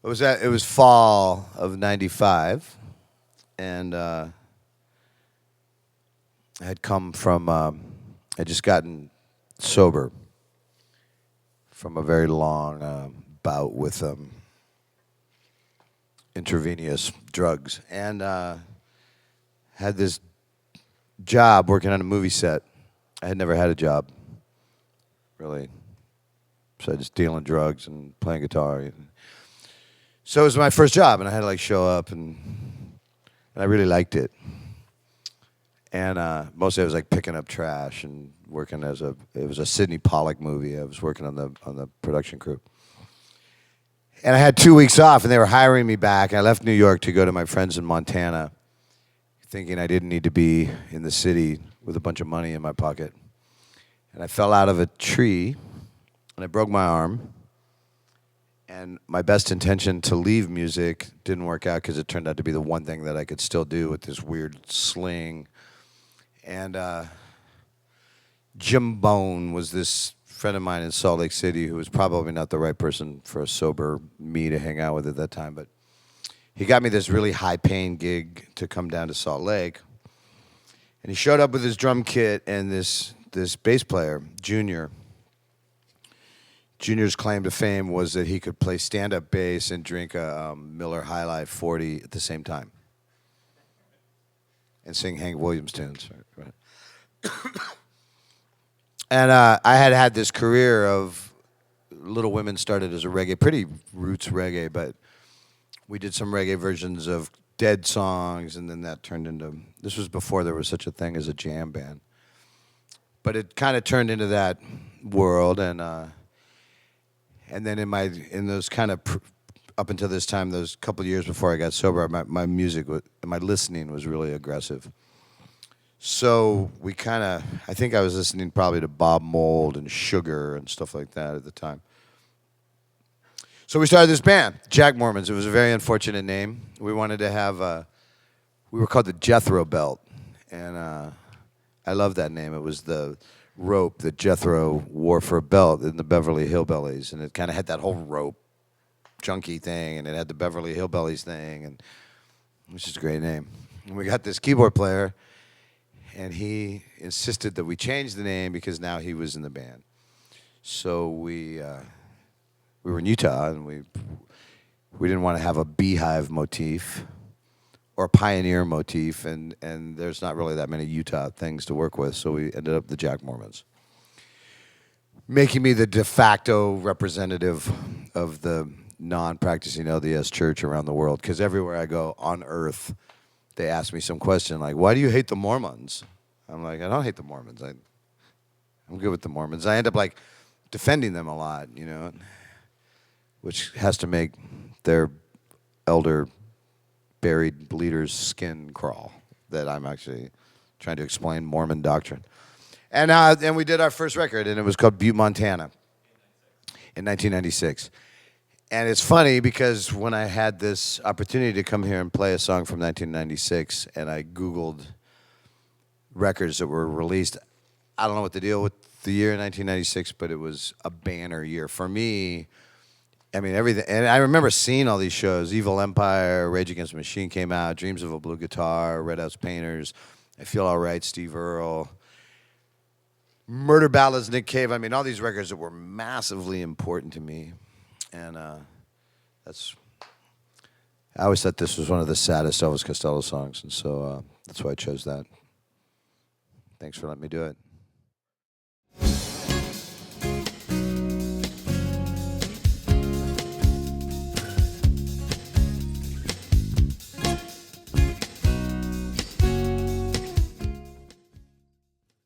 It was fall of '95, and I had come from. I just gotten sober from a very long bout with intravenous drugs, and had this job working on a movie set. I had never had a job, really. So I just dealing drugs and playing guitar. So it was my first job, and I had to like show up, and I really liked it. And mostly I was like picking up trash and working it was a Sidney Pollack movie. I was working on the production crew. And I had 2 weeks off, and they were hiring me back. I left New York to go to my friends in Montana, thinking I didn't need to be in the city with a bunch of money in my pocket. And I fell out of a tree, and I broke my arm. And my best intention to leave music didn't work out because it turned out to be the one thing that I could still do with this weird sling. And Jim Bone was this friend of mine in Salt Lake City who was probably not the right person for a sober me to hang out with at that time. But he got me this really high-paying gig to come down to Salt Lake. And he showed up with his drum kit and this bass player, Junior. Junior's claim to fame was that he could play stand-up bass and drink a Miller High Life 40 at the same time. And sing Hank Williams tunes. Right. And I had this career of Little Women started as a reggae, pretty roots reggae, but we did some reggae versions of Dead songs, and then that turned into, this was before there was such a thing as a jam band. But it kind of turned into that world, and then in those kind of up until this time, those couple of years before I got sober, my music, my listening was really aggressive. So I think I was listening probably to Bob Mould and Sugar and stuff like that at the time. So we started this band, Jack Mormons. It was a very unfortunate name. We wanted to have, we were called the Jethro Belt. And I love that name. It was the rope that Jethro wore for a belt in the Beverly Hillbillies. And it kind of had that whole rope junkie thing, and it had the Beverly Hillbillies thing, and it was just a great name. And we got this keyboard player, and he insisted that we change the name because now he was in the band. So we were in Utah, and we didn't want to have a beehive motif or a pioneer motif, and there's not really that many Utah things to work with, so we ended up the Jack Mormons, making me the de facto representative of the non-practicing LDS church around the world, because everywhere I go on earth, they ask me some question like, why do you hate the Mormons? I'm like, I don't hate the Mormons. I'm good with the Mormons. I end up like defending them a lot, which has to make their elder buried leader's skin crawl, that I'm actually trying to explain Mormon doctrine. And we did our first record, and it was called Butte, Montana in 1996. And it's funny because when I had this opportunity to come here and play a song from 1996, and I Googled records that were released, I don't know what the deal with the year 1996, but it was a banner year. For me, I mean, everything. And I remember seeing all these shows. Evil Empire, Rage Against the Machine came out, Dreams of a Blue Guitar, Red House Painters, I Feel All Right, Steve Earle, Murder Ballads, Nick Cave. I mean, all these records that were massively important to me. And I always thought this was one of the saddest Elvis Costello songs, and so that's why I chose that. Thanks for letting me do it.